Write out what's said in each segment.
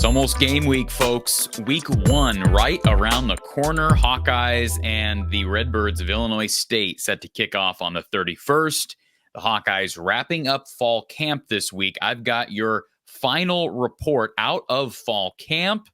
It's almost game week, folks. Week 1 right around the corner. Hawkeyes and the Redbirds of Illinois State set to kick off on the 31st. The Hawkeyes wrapping up fall camp this week. I've got your final report out of fall camp,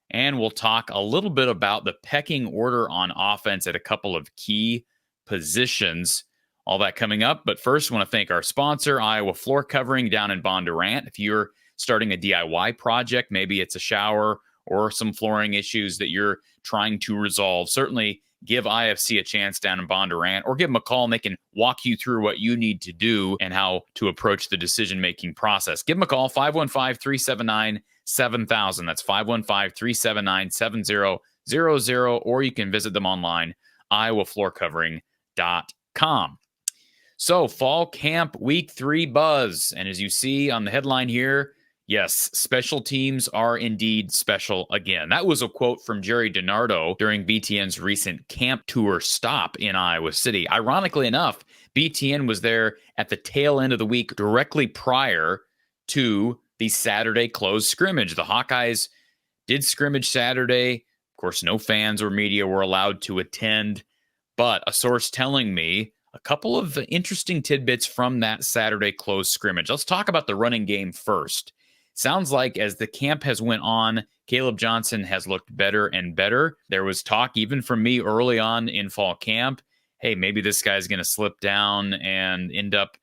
and we'll talk a little bit about the pecking order on offense at a couple of key positions. All that coming up. But first, I want to thank our sponsor, Iowa Floor Covering down in Bondurant. If you're starting a DIY project, maybe it's a shower or some flooring issues that you're trying to resolve, certainly give IFC a chance down in Bondurant, or give them a call and they can walk you through what you need to do and how to approach the decision-making process. Give them a call, 515-379-7000. That's 515-379-7000, or you can visit them online, iowafloorcovering.com. So, fall camp week 3 buzz. And as you see on the headline here, yes, special teams are indeed special again. That was a quote from Jerry DiNardo during BTN's recent camp tour stop in Iowa City. Ironically enough, BTN was there at the tail end of the week directly prior to the Saturday closed scrimmage. The Hawkeyes did scrimmage Saturday. Of course, no fans or media were allowed to attend, but a source telling me a couple of interesting tidbits from that Saturday closed scrimmage. Let's talk about the running game first. Sounds like as the camp has went on, Caleb Johnson has looked better and better. There was talk even from me early on in fall camp, hey, maybe this guy's going to slip down and end up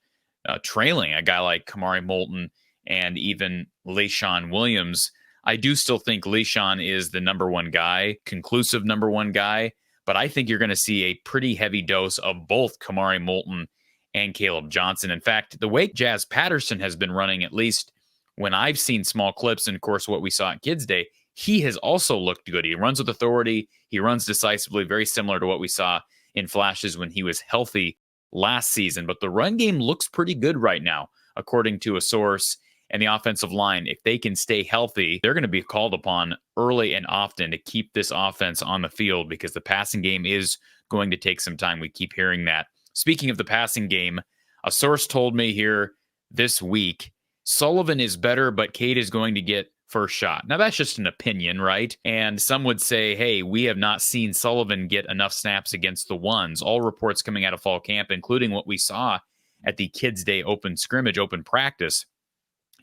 trailing a guy like Kamari Moulton and even LaShawn Williams. I do still think LaShawn is the number one guy, conclusive number one guy. But I think you're going to see a pretty heavy dose of both Kamari Moulton and Caleb Johnson. In fact, the way Jazz Patterson has been running, at least when I've seen small clips, and of course what we saw at Kids Day, he has also looked good. He runs with authority. He runs decisively, very similar to what we saw in flashes when he was healthy last season. But the run game looks pretty good right now, according to a source. And the offensive line, if they can stay healthy, they're going to be called upon early and often to keep this offense on the field because the passing game is going to take some time. We keep hearing that. Speaking of the passing game, a source told me here this week, Sullivan is better, but Cade is going to get first shot. Now, that's just an opinion, right? And some would say, hey, we have not seen Sullivan get enough snaps against the ones. All reports coming out of fall camp, including what we saw at the Kids Day open scrimmage, open practice,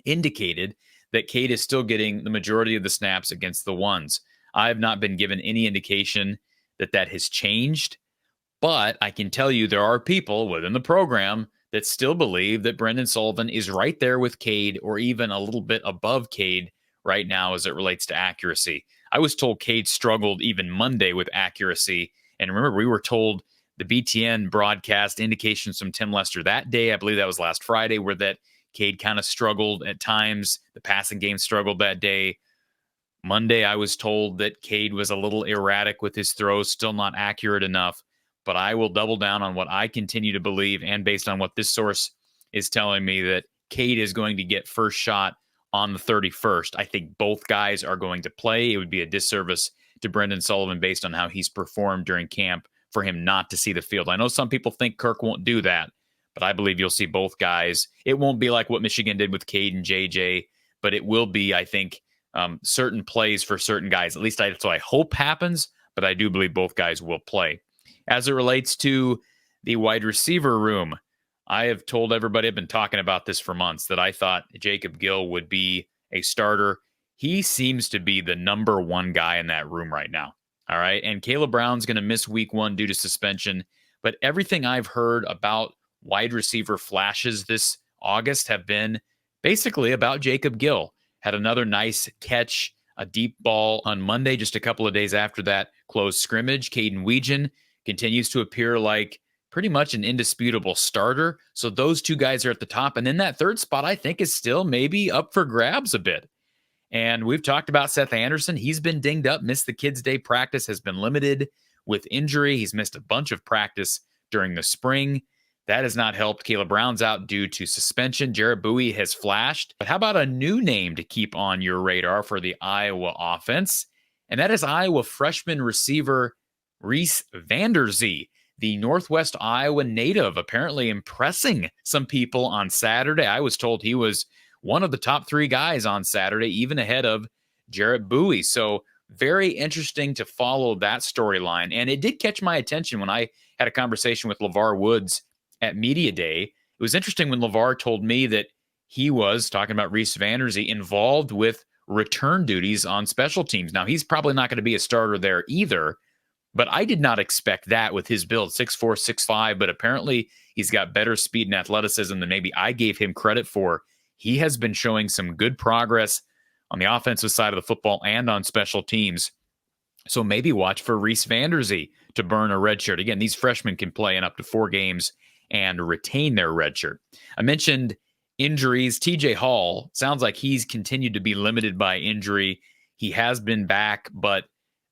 indicated that Cade is still getting the majority of the snaps against the ones. I have not been given any indication that that has changed, but I can tell you there are people within the program that still believe that Brendan Sullivan is right there with Cade or even a little bit above Cade right now as it relates to accuracy. I was told Cade struggled even Monday with accuracy. And remember, we were told the BTN broadcast indications from Tim Lester that day, I believe that was last Friday, were that Cade kind of struggled at times. The passing game struggled that day. Monday, I was told that Cade was a little erratic with his throws, still not accurate enough. But I will double down on what I continue to believe, and based on what this source is telling me, that Cade is going to get first shot on the 31st. I think both guys are going to play. It would be a disservice to Brendan Sullivan based on how he's performed during camp for him not to see the field. I know some people think Kirk won't do that, but I believe you'll see both guys. It won't be like what Michigan did with Cade and JJ, but it will be, I think, certain plays for certain guys. At least that's what I hope happens, but I do believe both guys will play. As it relates to the wide receiver room, I have told everybody, I've been talking about this for months, that I thought Jacob Gill would be a starter. He seems to be the number one guy in that room right now. All right. And Caleb Brown's going to miss week 1 due to suspension. But everything I've heard about wide receiver flashes this August have been basically about Jacob Gill. Had another nice catch, a deep ball on Monday, just a couple of days after that closed scrimmage. Caden Weegan continues to appear like pretty much an indisputable starter. So those two guys are at the top. And then that third spot, I think, is still maybe up for grabs a bit. And we've talked about Seth Anderson. He's been dinged up, missed the Kids Day practice, has been limited with injury. He's missed a bunch of practice during the spring. That has not helped. Caleb Brown's out due to suspension. Jarrett Bowie has flashed. But how about a new name to keep on your radar for the Iowa offense? And that is Iowa freshman receiver Reese Vanderzee, the Northwest Iowa native, apparently impressing some people on Saturday. I was told he was one of the top 3 guys on Saturday, even ahead of Jarrett Bowie. So very interesting to follow that storyline. And it did catch my attention when I had a conversation with LeVar Woods at Media Day. It was interesting when LeVar told me that he was talking about Reese Vanderzee involved with return duties on special teams. Now, he's probably not going to be a starter there either, but I did not expect that with his build, 6'4", 6'5", but apparently he's got better speed and athleticism than maybe I gave him credit for. He has been showing some good progress on the offensive side of the football and on special teams. So maybe watch for Reese Vanderzee to burn a red shirt. Again, these freshmen can play in up to 4 games and retain their red shirt. I mentioned injuries. TJ Hall, sounds like he's continued to be limited by injury. He has been back, but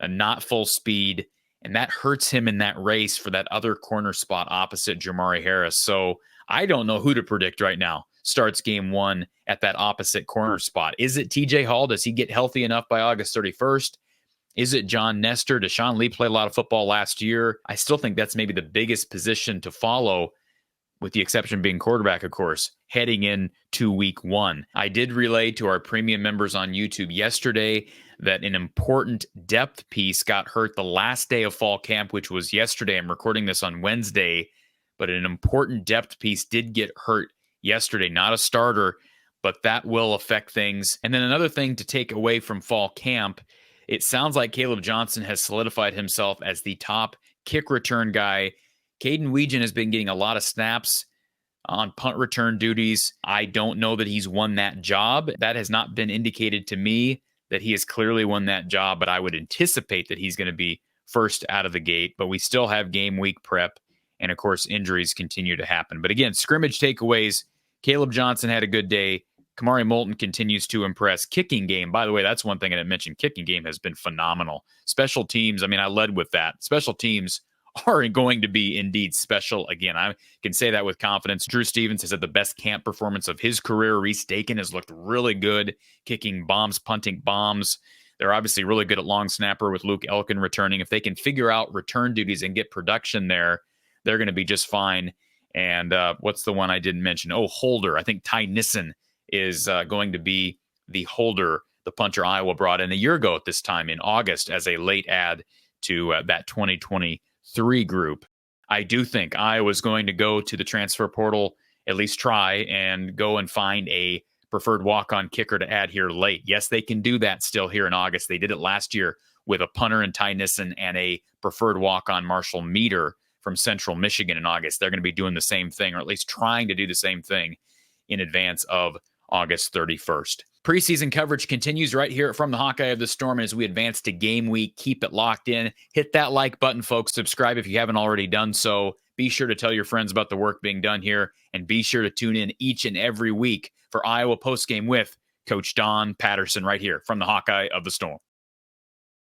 not full speed, and that hurts him in that race for that other corner spot opposite Jamari Harris. So I don't know who to predict right now starts game 1 at that opposite corner spot. Is it TJ Hall? Does he get healthy enough by August 31st? Is it John Nestor? Deshaun Lee played a lot of football last year. I still think that's maybe the biggest position to follow, with the exception being quarterback, of course, heading into week 1. I did relay to our premium members on YouTube yesterday that an important depth piece got hurt the last day of fall camp, which was yesterday. I'm recording this on Wednesday, but an important depth piece did get hurt yesterday. Not a starter, but that will affect things. And then another thing to take away from fall camp, it sounds like Caleb Johnson has solidified himself as the top kick return guy. Caden Weegan has been getting a lot of snaps on punt return duties. I don't know that he's won that job. That has not been indicated to me that he has clearly won that job, but I would anticipate that he's going to be first out of the gate. But we still have game week prep, and of course, injuries continue to happen. But again, scrimmage takeaways, Caleb Johnson had a good day. Kamari Moulton continues to impress. Kicking game, by the way, that's one thing I didn't mention. Kicking game has been phenomenal. Special teams, I led with that. Special teams are going to be indeed special again. I can say that with confidence. Drew Stevens has had the best camp performance of his career. Reese Dakin has looked really good, kicking bombs, punting bombs. They're obviously really good at long snapper with Luke Elkin returning. If they can figure out return duties and get production there, they're going to be just fine. And what's the one I didn't mention? Oh, holder. I think Ty Nissen is going to be the holder, the punter Iowa brought in a year ago at this time in August as a late add to that 2023 group. I do think Iowa's going to go to the transfer portal, at least try, and go and find a preferred walk-on kicker to add here late. Yes, they can do that still here in August. They did it last year with a punter in Ty Nissen and a preferred walk-on Marshall Meter from Central Michigan in August. They're going to be doing the same thing, or at least trying to do the same thing in advance of August 31st. Preseason coverage continues right here from the Hawkeye of the Storm. And as we advance to game week, keep it locked in. Hit that like button, folks. Subscribe if you haven't already done so. Be sure to tell your friends about the work being done here, and be sure to tune in each and every week for Iowa postgame with Coach Don Patterson right here from the Hawkeye of the Storm.